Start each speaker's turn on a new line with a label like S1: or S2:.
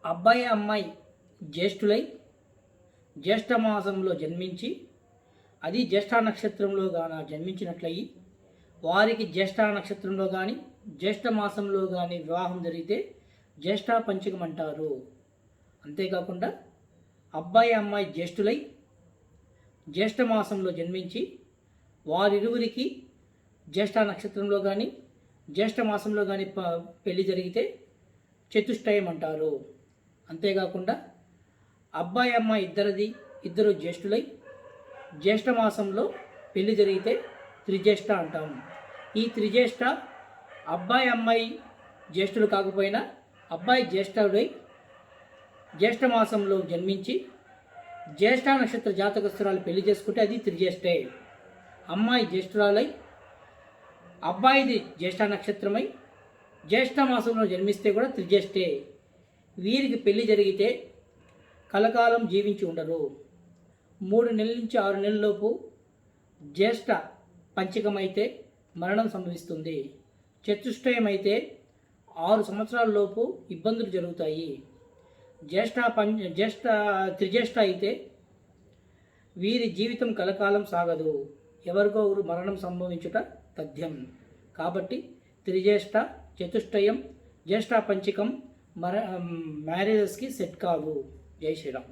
S1: అబ్బాయి అమ్మాయి జ్యేష్ఠులై జ్యేష్ఠ మాసంలో జన్మించి అది జ్యేష్ఠ నక్షత్రంలో జన్మించినట్లయి వారికి జ్యేష్ఠ నక్షత్రంలో కానీ జ్యేష్ఠ మాసంలో కానీ వివాహం జరిగితే జ్యేష్ఠ పంచకం అంటారు. అంతేకాకుండా అబ్బాయి అమ్మాయి జ్యేష్ఠులై జ్యేష్ఠ మాసంలో జన్మించి వారిరువురికి జ్యేష్ఠ నక్షత్రంలో కానీ జ్యేష్ఠ మాసంలో కానీ పెళ్లి జరిగితే చతుష్టయం అంటారు. అంతేకాకుండా అబ్బాయి అమ్మాయి ఇద్దరు జ్యేష్ఠులై జ్యేష్ఠ మాసంలో పెళ్లి జరిగితే త్రిజ్యేష్ఠ అంటాము. ఈ త్రిజ్యేష్ఠ అబ్బాయి అమ్మాయి జ్యేష్ఠులు కాకపోయినా అబ్బాయి జ్యేష్ఠుడై జ్యేష్ఠ మాసంలో జన్మించి జ్యేష్ఠ నక్షత్ర జాతకస్తురాలు పెళ్లి చేసుకుంటే అది త్రిజ్యేష్ఠే. అమ్మాయి జ్యేష్ఠురాలై అబ్బాయిది జ్యేష్ఠ నక్షత్రమై జ్యేష్ఠ మాసంలో జన్మిస్తే కూడా త్రిజ్యేష్ఠే. వీరికి పెళ్లి జరిగితే కలకాలం జీవించి ఉండరు. 3 నెలల నుంచి 6 నెలలలోపు జ్యేష్ఠ పంచకమైతే మరణం సంభవిస్తుంది. చతుష్టయం అయితే 6 సంవత్సరాల లోపు ఇబ్బందులు జరుగుతాయి. త్రిజ్యేష్ఠ అయితే వీరి జీవితం కలకాలం సాగదు. ఎవరికో ఒకరు మరణం సంభవించుట తథ్యం. కాబట్టి త్రిజ్యేష్ఠ చతుష్టయం జ్యేష్ఠ పంచకం మ్యారేజెస్కి సెట్ కాదు. జై శ్రీరామ్.